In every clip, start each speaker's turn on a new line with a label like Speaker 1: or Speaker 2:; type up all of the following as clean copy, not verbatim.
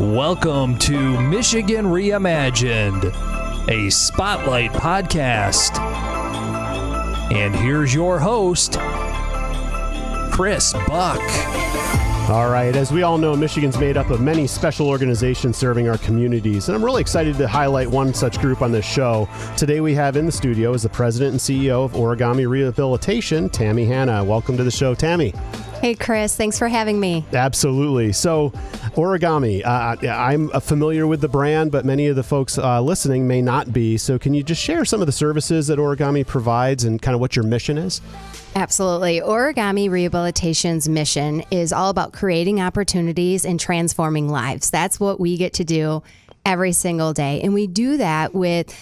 Speaker 1: Welcome to Michigan Reimagined, a spotlight podcast. And here's your host, Chris Buck.
Speaker 2: All right, as we all know, Michigan's made up of many special organizations serving our communities, and I'm really excited to highlight one such group on this show. Today we have in the studio is the president and CEO of Origami Rehabilitation, Tammy Hanna. Welcome to the show, Tammy.
Speaker 3: Hey, Chris. Thanks for having me.
Speaker 2: Absolutely. So, Origami, I'm familiar with the brand, but many of the folks listening may not be. So can you just share some of the services that Origami provides and kind of what your mission is?
Speaker 3: Absolutely. Origami Rehabilitation's mission is all about creating opportunities and transforming lives. That's what we get to do every single day. And we do that with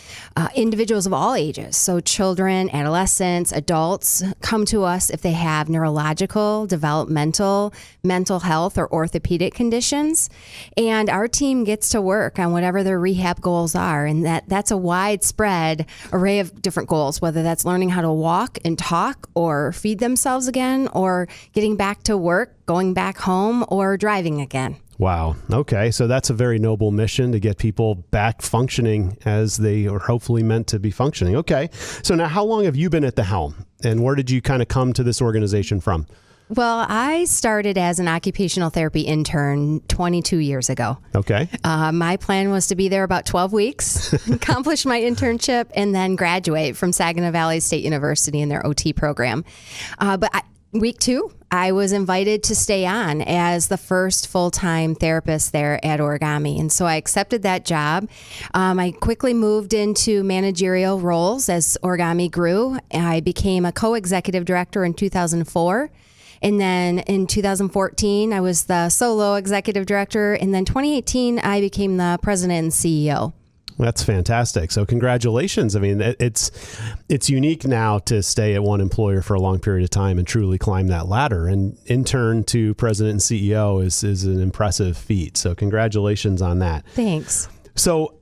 Speaker 3: individuals of all ages. So children, adolescents, adults come to us if they have neurological, developmental, mental health, or orthopedic conditions. And our team gets to work on whatever their rehab goals are. And that's a widespread array of different goals, whether that's learning how to walk and talk or feed themselves again, or getting back to work, going back home, or driving again.
Speaker 2: Wow. Okay. So that's a very noble mission to get people back functioning as they are hopefully meant to be functioning. Okay. So now how long have you been at the helm, and where did you kind of come to this organization from?
Speaker 3: Well, I started as an occupational therapy intern 22 years ago.
Speaker 2: Okay.
Speaker 3: My plan was to be there about 12 weeks, accomplish my internship, and then graduate from Saginaw Valley State University in their OT program. Week 2, I was invited to stay on as the first full-time therapist there at Origami. And so I accepted that job. I quickly moved into managerial roles as Origami grew. I became a co-executive director in 2004. And then in 2014, I was the solo executive director. And then 2018, I became the president and CEO.
Speaker 2: That's fantastic. So congratulations. I mean, it's unique now to stay at one employer for a long period of time and truly climb that ladder. And intern to president and CEO is an impressive feat. So congratulations on that.
Speaker 3: Thanks.
Speaker 2: So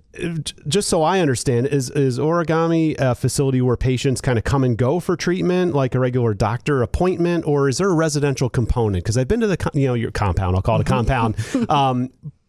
Speaker 2: just so I understand, is Origami a facility where patients kind of come and go for treatment like a regular doctor appointment, or is there a residential component? Because I've been to your compound, I'll call it a compound.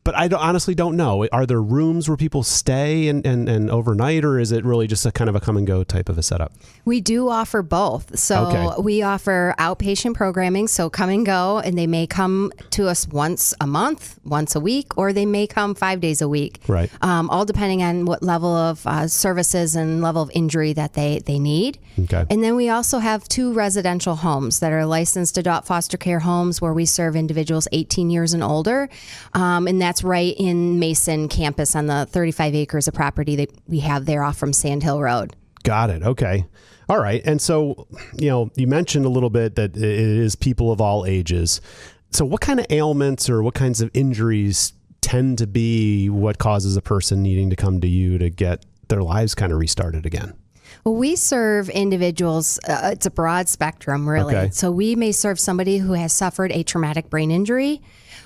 Speaker 2: But I honestly don't know. Are there rooms where people stay and overnight, or is it really just a kind of a come and go type of a setup?
Speaker 3: We do offer both. So We offer outpatient programming, so come and go, and they may come to us once a month, once a week, or they may come 5 days a week.
Speaker 2: Right.
Speaker 3: All depending on what level of services and level of injury that they need.
Speaker 2: Okay.
Speaker 3: And then we also have 2 residential homes that are licensed adult foster care homes where we serve individuals 18 years and older. And that's right in Mason campus on the 35 acres of property that we have there off from Sand Hill Road.
Speaker 2: Got it. Okay. All right. And so, you mentioned a little bit that it is people of all ages. So what kind of ailments or what kinds of injuries tend to be what causes a person needing to come to you to get their lives kind of restarted again?
Speaker 3: Well, we serve individuals. It's a broad spectrum, really.
Speaker 2: Okay.
Speaker 3: So we may serve somebody who has suffered a traumatic brain injury.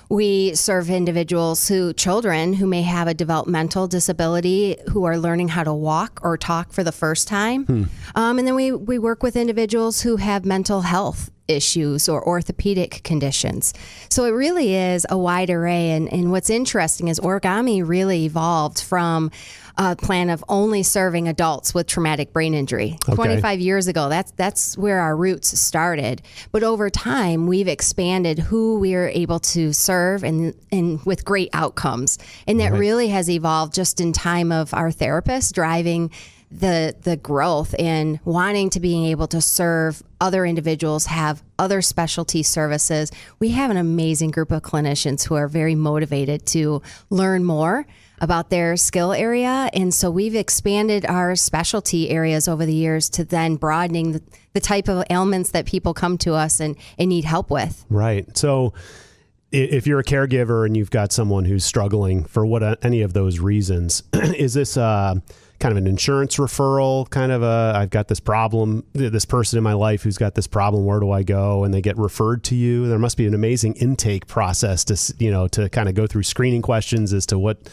Speaker 3: We serve children who may have a developmental disability, who are learning how to walk or talk for the first time. And then we work with individuals who have mental health issues or orthopedic conditions. So it really is a wide array. And what's interesting is Origami really evolved from a plan of only serving adults with traumatic brain injury.
Speaker 2: Okay.
Speaker 3: 25 years ago, that's where our roots started. But over time, we've expanded who we are able to serve and with great outcomes. And that really has evolved just in time of our therapists driving the growth and wanting to being able to serve other individuals, have other specialty services. We have an amazing group of clinicians who are very motivated to learn more about their skill area. And so we've expanded our specialty areas over the years to then broadening the type of ailments that people come to us and need help with.
Speaker 2: Right. So if you're a caregiver and you've got someone who's struggling for any of those reasons, is this kind of an insurance referral, kind of I've got this problem, this person in my life who's got this problem, where do I go? And they get referred to you. There must be an amazing intake process to kind of go through screening questions as to what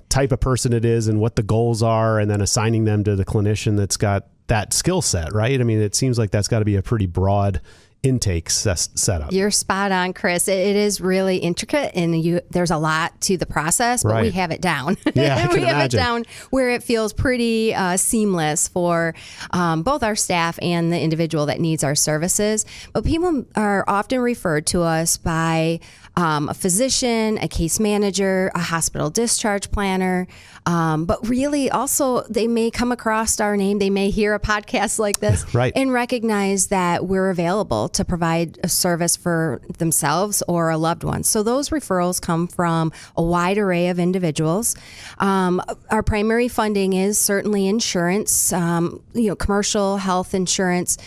Speaker 2: type of person it is and what the goals are, and then assigning them to the clinician that's got that skill set, right? I mean, it seems like that's got to be a pretty broad intake setup.
Speaker 3: You're spot on, Chris. It is really intricate, and there's a lot to the process, but we have it down.
Speaker 2: Yeah, I can
Speaker 3: we have
Speaker 2: imagine.
Speaker 3: it down where it feels pretty seamless for both our staff and the individual that needs our services. But people are often referred to us by a physician, a case manager, a hospital discharge planner. But really also they may come across our name. They may hear a podcast like this and recognize that we're available to provide a service for themselves or a loved one. So those referrals come from a wide array of individuals. Our primary funding is certainly insurance, commercial health insurance.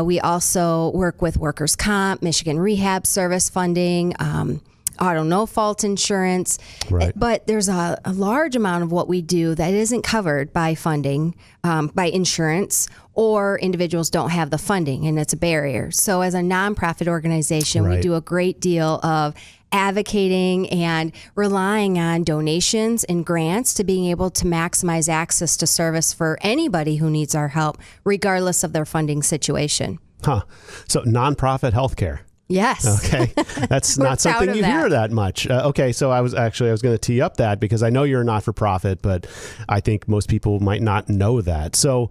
Speaker 3: We also work with workers' comp, Michigan Rehab Service funding, auto NoFault insurance. But there's a large amount of what we do that isn't covered by funding, by insurance, or individuals don't have the funding, and it's a barrier. So as a nonprofit organization, we do a great deal of advocating and relying on donations and grants to being able to maximize access to service for anybody who needs our help, regardless of their funding situation.
Speaker 2: So nonprofit healthcare.
Speaker 3: Yes.
Speaker 2: Okay. That's not something you hear that much. Okay. So I was going to tee up that because I know you're a not-for-profit, but I think most people might not know that. So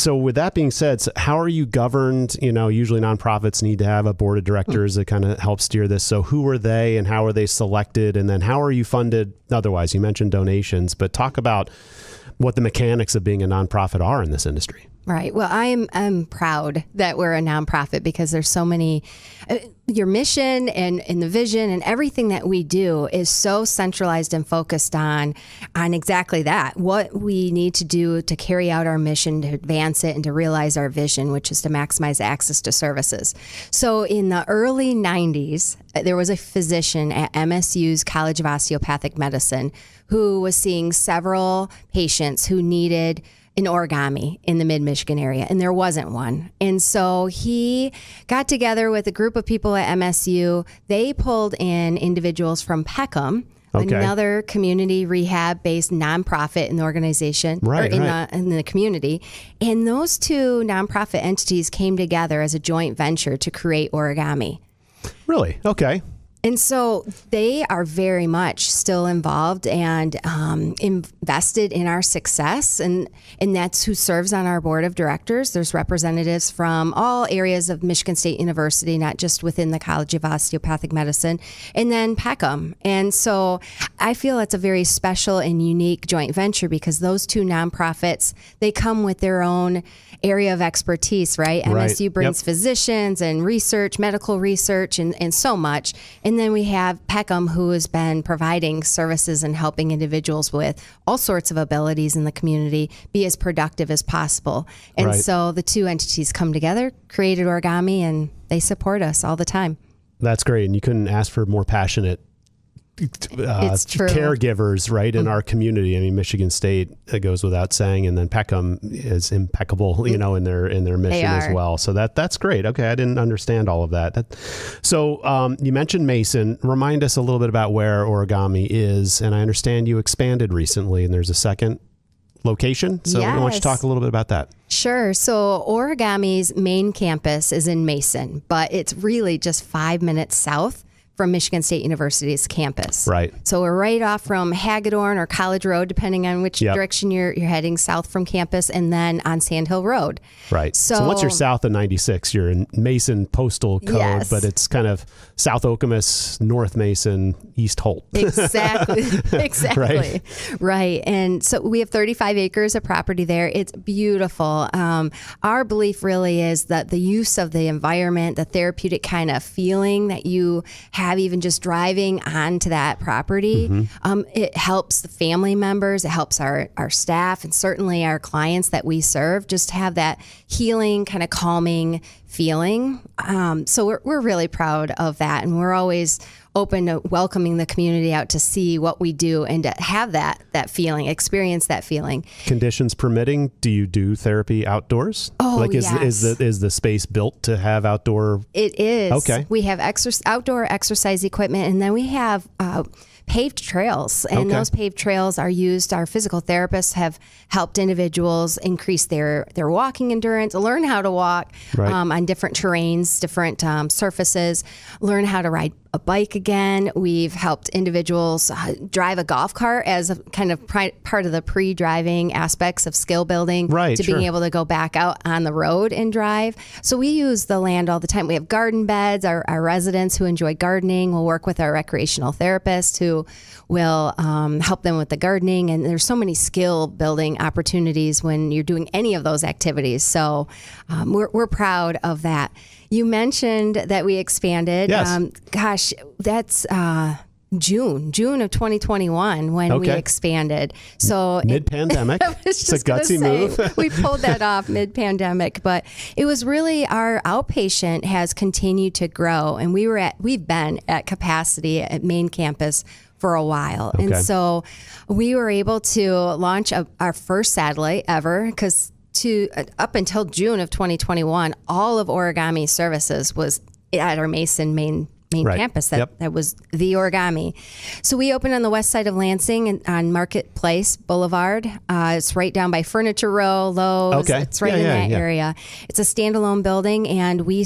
Speaker 2: with that being said, how are you governed? Usually nonprofits need to have a board of directors that kind of help steer this. So who are they and how are they selected? And then how are you funded otherwise? You mentioned donations, but talk about what the mechanics of being a nonprofit are in this industry.
Speaker 3: Right. Well, I'm proud that we're a nonprofit because there's so many, your mission and the vision and everything that we do is so centralized and focused on exactly that, what we need to do to carry out our mission, to advance it and to realize our vision, which is to maximize access to services. So in the early 90s, there was a physician at MSU's College of Osteopathic Medicine who was seeing several patients who needed an origami in the mid-Michigan area, and there wasn't one. And so he got together with a group of people at MSU. They pulled in individuals from Peckham, another community rehab-based nonprofit in the organization, in the community. And those two nonprofit entities came together as a joint venture to create Origami.
Speaker 2: Really? Okay.
Speaker 3: And so they are very much still involved and invested in our success. And that's who serves on our board of directors. There's representatives from all areas of Michigan State University, not just within the College of Osteopathic Medicine, and then Peckham. And so I feel it's a very special and unique joint venture because those two nonprofits, they come with their own area of expertise, right? MSU brings physicians and research, medical research, and so much. And then we have Peckham, who has been providing services and helping individuals with all sorts of abilities in the community be as productive as possible. And so the two entities come together, created Origami, and they support us all the time. That's great. And you couldn't ask for more passionate caregivers, right, in our community. I mean, Michigan State, it goes without saying, and then Peckham is impeccable, in their mission as well. So that's great. Okay, I didn't understand all of that. So you mentioned Mason. Remind us a little bit about where Origami is, and I understand you expanded recently, and there's a second location. So why don't you talk a little bit about that? Sure. So Origami's main campus is in Mason, but it's really just 5 minutes south from Michigan State University's campus. Right. So we're right off from Hagedorn or College Road, depending on which direction you're heading south from campus, and then on Sand Hill Road. Right. So once you're south of 96, you're in Mason postal code, but it's kind of South Okemos, North Mason, East Holt. Exactly. Exactly. Right. And so we have 35 acres of property there. It's beautiful. Our belief really is that the use of the environment, the therapeutic kind of feeling that you have even just driving onto that property, it helps the family members, it helps our staff, and certainly our clients that we serve just have that healing, kind of calming feeling. So we're really proud of that, and we're always open to welcoming the community out to see what we do and to have that feeling, experience that feeling. Conditions permitting, do you do therapy outdoors? Oh, yes. Is the space built to have outdoor? It is. Okay. We have outdoor exercise equipment, and then we have paved trails, and those paved trails are used. Our physical therapists have helped individuals increase their walking endurance, learn how to walk on different terrains, different surfaces, learn how to ride a bike again. We've helped individuals drive a golf cart as a kind of part of the pre-driving aspects of skill building to being able to go back out on the road and drive. So we use the land all the time. We have garden beds. Our residents who enjoy gardening will work with our recreational therapists who will help them with the gardening. And there's so many skill building opportunities when you're doing any of those activities. So we're proud of that. You mentioned that we expanded.
Speaker 2: Yes.
Speaker 3: Gosh, that's June of 2021 when we expanded. So
Speaker 2: mid-pandemic. It's a gutsy move.
Speaker 3: We pulled that off mid-pandemic, but it was really our outpatient has continued to grow, and we've been at capacity at main campus for a while. And so we were able to launch our first satellite ever, because up until June of 2021, all of Origami services was at our Mason main campus. That was the Origami. So we opened on the west side of Lansing on Marketplace Boulevard. It's right down by Furniture Row, Lowe's. It's right in that area. It's a standalone building, and we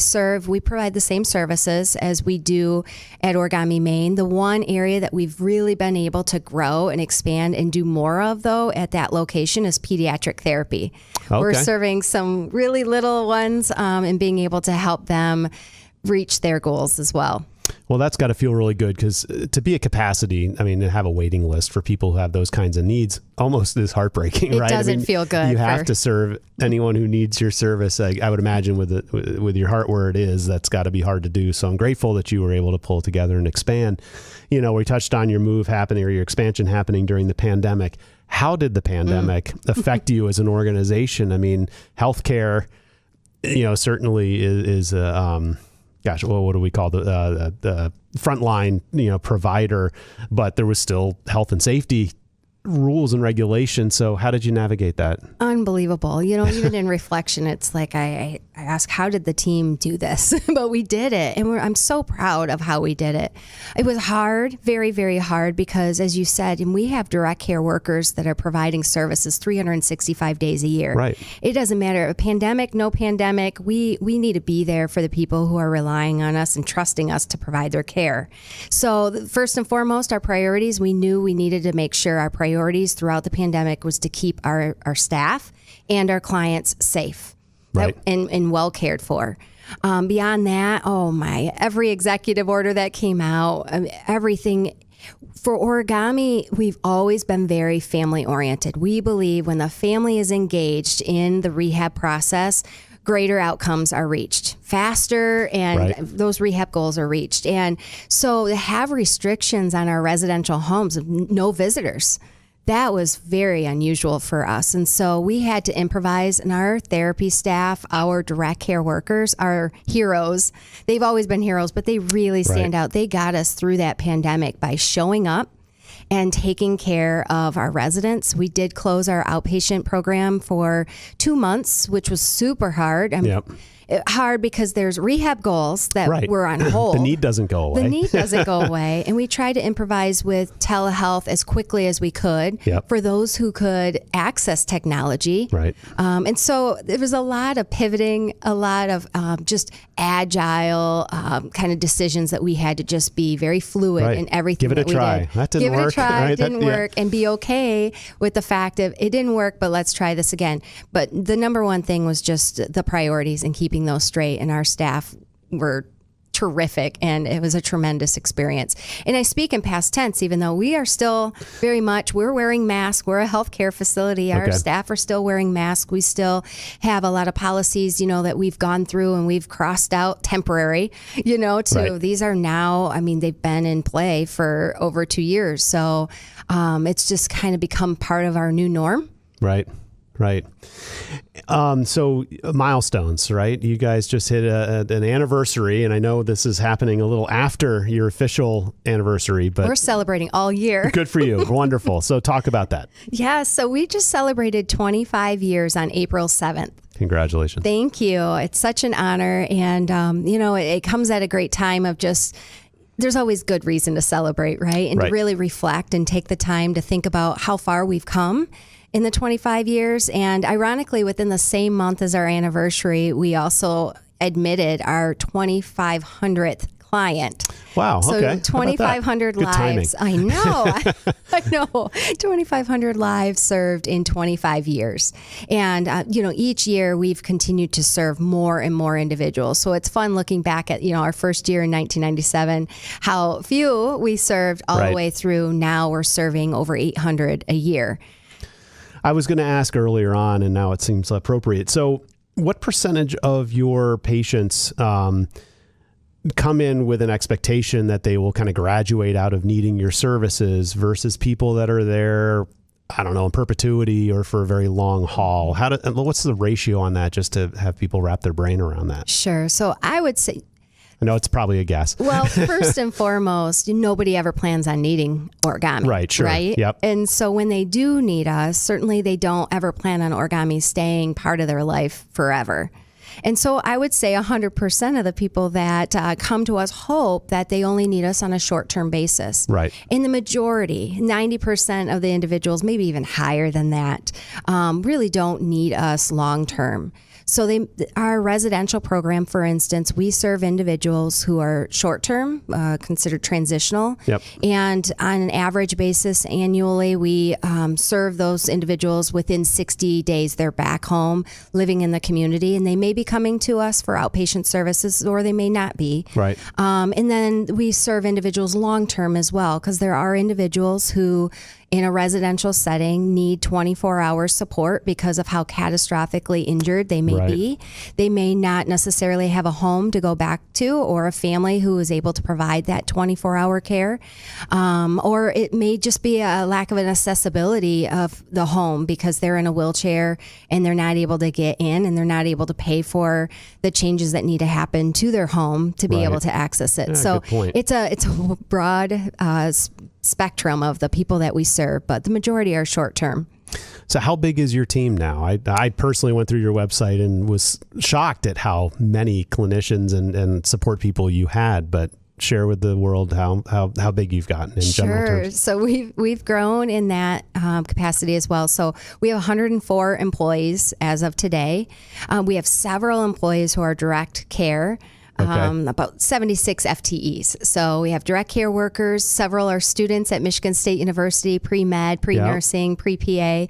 Speaker 3: provide the same services as we do at Origami Maine. The one area that we've really been able to grow and expand and do more of, though, at that location is pediatric therapy. We're serving some really little ones and being able to help them reach their goals as well.
Speaker 2: Well, that's got to feel really good, because to be at capacity, I mean, to have a waiting list for people who have those kinds of needs almost is heartbreaking, right?
Speaker 3: It doesn't feel good.
Speaker 2: You have to serve anyone who needs your service. I would imagine with your heart where it is, that's got to be hard to do. So I'm grateful that you were able to pull together and expand. You know, we touched on your move happening, or your expansion happening during the pandemic. How did the pandemic affect you as an organization? I mean, healthcare, certainly is what do we call the frontline, provider, but there was still health and safety rules and regulations. So how did you navigate that?
Speaker 3: Unbelievable. Even in reflection, it's like I ask, how did the team do this? But we did it. And I'm so proud of how we did it. It was hard, very, very hard, because as you said, and we have direct care workers that are providing services 365 days a year.
Speaker 2: Right.
Speaker 3: It doesn't matter. A pandemic, no pandemic, we need to be there for the people who are relying on us and trusting us to provide their care. So first and foremost, our priorities, we knew we needed to make sure our priorities throughout the pandemic was to keep our staff and our clients safe and well cared for. Beyond that, every executive order that came out, everything. For Origami, we've always been very family oriented. We believe when the family is engaged in the rehab process, greater outcomes are reached faster, and those rehab goals are reached. And so to have restrictions on our residential homes of no visitors, that was very unusual for us. And so we had to improvise, and our therapy staff, our direct care workers, are heroes. They've always been heroes, but they really stand out. They got us through that pandemic by showing up and taking care of our residents. We did close our outpatient program for 2 months, which was super hard. Hard because there's rehab goals that were on hold.
Speaker 2: The need doesn't go away.
Speaker 3: The need doesn't go away. And we tried to improvise with telehealth as quickly as we could for those who could access technology.
Speaker 2: Right.
Speaker 3: And so there was a lot of pivoting, a lot of just agile kind of decisions that we had to just be very fluid in everything that we did.
Speaker 2: Give it a try. That didn't work.
Speaker 3: Give it a try. It didn't work. And be okay with the fact of it didn't work, but let's try this again. But the number one thing was just the priorities and keeping those straight, and our staff were terrific, and it was a tremendous experience. And I speak in past tense, even though we are still we're wearing masks. We're a healthcare facility. Our staff are still wearing masks. We still have a lot of policies, that we've gone through and we've crossed out temporary, these are now, they've been in play for over 2 years. So it's just kind of become part of our new norm.
Speaker 2: Right. So Milestones, right? You guys just hit an anniversary, and I know this is happening a little after your official anniversary, but
Speaker 3: we're celebrating all year.
Speaker 2: Good for you. Wonderful. So talk about that.
Speaker 3: Yeah. So we just celebrated 25 years on April 7th.
Speaker 2: Congratulations.
Speaker 3: Thank you. It's such an honor. And, it comes at a great time of just there's always good reason to celebrate, right? And to really reflect and take the time to think about how far we've come in the 25 years. And ironically, within the same month as our anniversary, we also admitted our 2,500th client.
Speaker 2: Wow.
Speaker 3: So
Speaker 2: okay.
Speaker 3: 2,500 lives. I know. I know. 2,500 lives served in 25 years. And, each year we've continued to serve more and more individuals. So it's fun looking back at, our first year in 1997, how few we served all the way through. Now we're serving over 800 a year.
Speaker 2: I was going to ask earlier on, and now it seems appropriate. So what percentage of your patients come in with an expectation that they will kind of graduate out of needing your services versus people that are there, I don't know, in perpetuity or for a very long haul? What's the ratio on that, just to have people wrap their brain around that?
Speaker 3: Sure. So I would say,
Speaker 2: I know it's probably a guess.
Speaker 3: Well, first and foremost, nobody ever plans on needing origami.
Speaker 2: Right, sure.
Speaker 3: Right?
Speaker 2: Yep.
Speaker 3: And so when they do need us, certainly they don't ever plan on origami staying part of their life forever. And so I would say 100% of the people that come to us hope that they only need us on a short-term basis.
Speaker 2: Right.
Speaker 3: In the majority, 90% of the individuals, maybe even higher than that, really don't need us long-term. So our residential program, for instance, we serve individuals who are short-term, considered transitional.
Speaker 2: Yep.
Speaker 3: And on an average basis annually, we serve those individuals within 60 days. They're back home, living in the community, and they may be coming to us for outpatient services, or they may not be.
Speaker 2: Right.
Speaker 3: And then we serve individuals long-term as well, because there are individuals who in a residential setting need 24-hour support because of how catastrophically injured they may be. They may not necessarily have a home to go back to, or a family who is able to provide that 24-hour care. Or it may just be a lack of an accessibility of the home because they're in a wheelchair and they're not able to get in, and they're not able to pay for the changes that need to happen to their home to be able to access it.
Speaker 2: Yeah,
Speaker 3: so
Speaker 2: good point.
Speaker 3: it's a broad spectrum of the people that we serve, but the majority are short term.
Speaker 2: So how big is your team now? I personally went through your website and was shocked at how many clinicians and support people you had, but share with the world how big you've gotten in general terms.
Speaker 3: So we've grown in that capacity as well. So we have 104 employees as of today. We have several employees who are direct care. About 76 FTEs. So we have direct care workers. Several are students at Michigan State University, pre-med, pre-nursing, pre-PA,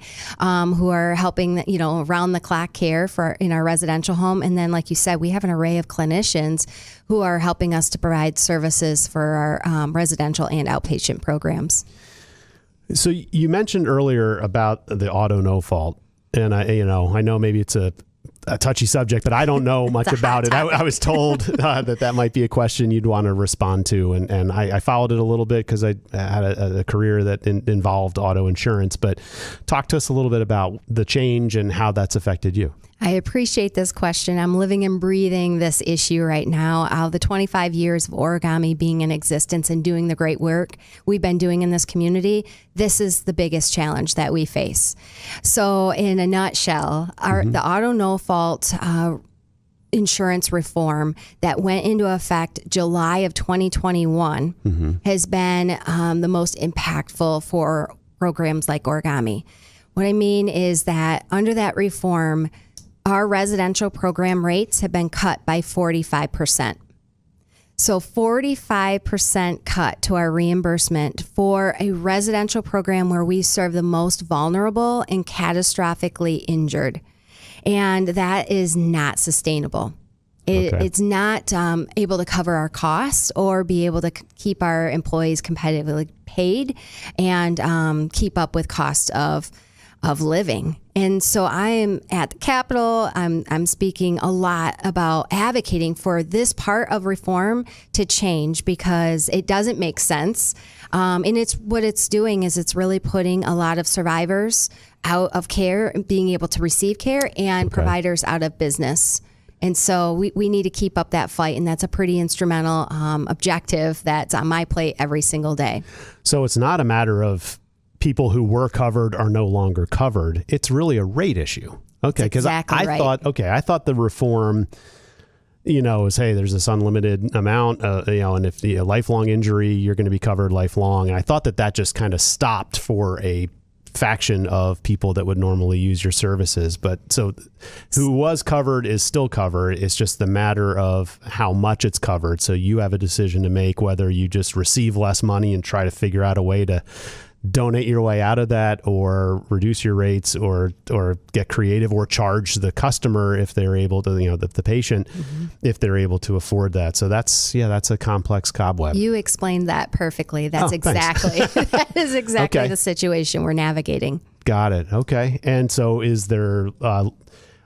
Speaker 3: who are helping, around the clock care in our residential home. And then, like you said, we have an array of clinicians who are helping us to provide services for our residential and outpatient programs.
Speaker 2: So you mentioned earlier about the auto NoFault, and I know maybe it's a touchy subject, but I don't know much about it. I was told that might be a question you'd want to respond to. And I followed it a little bit because I had a career that involved auto insurance. But talk to us a little bit about the change and how that's affected you.
Speaker 3: I appreciate this question. I'm living and breathing this issue right now. Out of the 25 years of origami being in existence and doing the great work we've been doing in this community, this is the biggest challenge that we face. So in a nutshell, the auto NoFault insurance reform that went into effect July of 2021 has been the most impactful for programs like Origami. What I mean is that under that reform, our residential program rates have been cut by 45%. So 45% cut to our reimbursement for a residential program where we serve the most vulnerable and catastrophically injured. And that is not sustainable. It's not able to cover our costs or be able to keep our employees competitively paid and keep up with cost of living. And so I am at the Capitol. I'm speaking a lot about advocating for this part of reform to change because it doesn't make sense. And what it's doing is it's really putting a lot of survivors out of care, being able to receive care, and providers out of business. And so we need to keep up that fight, and that's a pretty instrumental objective that's on my plate every single day.
Speaker 2: So it's not a matter of people who were covered are no longer covered. It's really a rate issue. Okay, because I thought the reform, is, hey, there's this unlimited amount, and if the lifelong injury, you're going to be covered lifelong. And I thought that just kind of stopped for a faction of people that would normally use your services. But so who was covered is still covered. It's just the matter of how much it's covered. So you have a decision to make whether you just receive less money and try to figure out a way to donate your way out of that, or reduce your rates, or get creative, or charge the customer if they're able to, the patient, if they're able to afford that. So that's a complex cobweb.
Speaker 3: You explained that perfectly. That's that is exactly the situation we're navigating.
Speaker 2: Got it. Okay. And so is there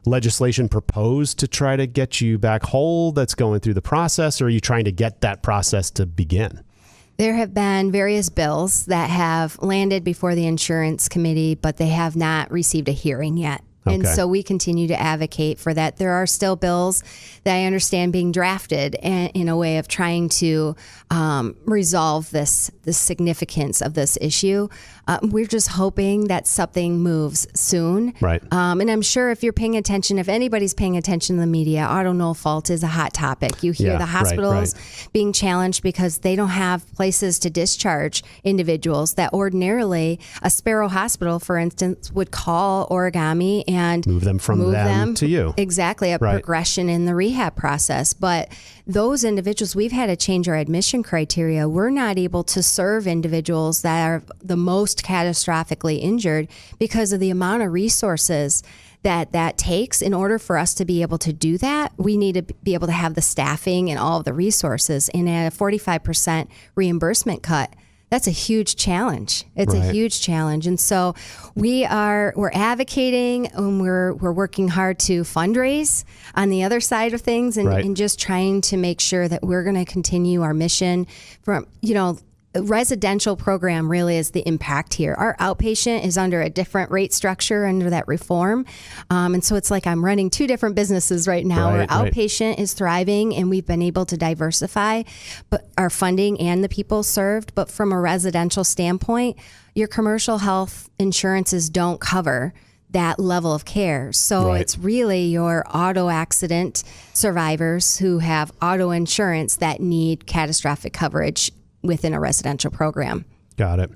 Speaker 2: legislation proposed to try to get you back whole that's going through the process, or are you trying to get that process to begin?
Speaker 3: There have been various bills that have landed before the insurance committee, but they have not received a hearing yet. And so we continue to advocate for that. There are still bills that I understand being drafted in a way of trying to resolve the significance of this issue. We're just hoping that something moves soon.
Speaker 2: Right.
Speaker 3: And I'm sure if you're paying attention, if anybody's paying attention to the media, NoFault is a hot topic. You hear the hospitals being challenged because they don't have places to discharge individuals that ordinarily a Sparrow Hospital, for instance, would call Origami and
Speaker 2: move them from them to you.
Speaker 3: Exactly, a progression in the rehab process. But those individuals, we've had to change our admission criteria. We're not able to serve individuals that are the most catastrophically injured because of the amount of resources that takes. In order for us to be able to do that, we need to be able to have the staffing and all of the resources. And at a 45% reimbursement cut, that's a huge challenge. It's a huge challenge. And so we're advocating, and we're working hard to fundraise on the other side of things, and just trying to make sure that we're going to continue our mission from, residential program really is the impact here. Our outpatient is under a different rate structure under that reform. And so it's like I'm running two different businesses right now. Our outpatient is thriving, and we've been able to diversify our funding and the people served. But from a residential standpoint, your commercial health insurances don't cover that level of care. So it's really your auto accident survivors who have auto insurance that need catastrophic coverage within a residential program.
Speaker 2: Got it.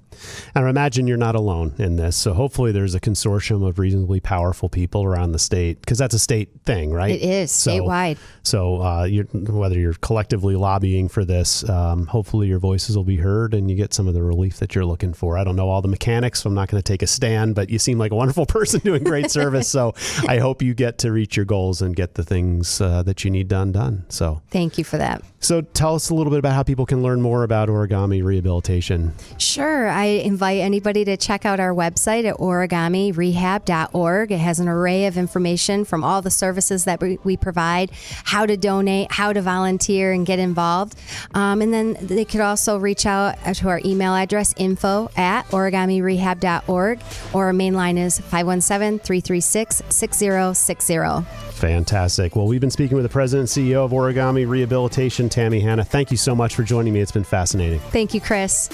Speaker 2: And I imagine you're not alone in this. So hopefully there's a consortium of reasonably powerful people around the state, because that's a state thing, right?
Speaker 3: It is statewide.
Speaker 2: So whether you're collectively lobbying for this, hopefully your voices will be heard and you get some of the relief that you're looking for. I don't know all the mechanics, so I'm not going to take a stand, but you seem like a wonderful person doing great service. So I hope you get to reach your goals and get the things that you need done. So
Speaker 3: thank you for that.
Speaker 2: So tell us a little bit about how people can learn more about Origami Rehabilitation.
Speaker 3: Sure. I invite anybody to check out our website at origamirehab.org. It has an array of information from all the services that we provide, how to donate, how to volunteer and get involved. And then they could also reach out to our email address, info@origamirehab.org, or our main line is 517-336-6060.
Speaker 2: Fantastic. Well, we've been speaking with the president and CEO of Origami Rehabilitation, Tammy Hanna. Thank you so much for joining me. It's been fascinating.
Speaker 3: Thank you, Chris.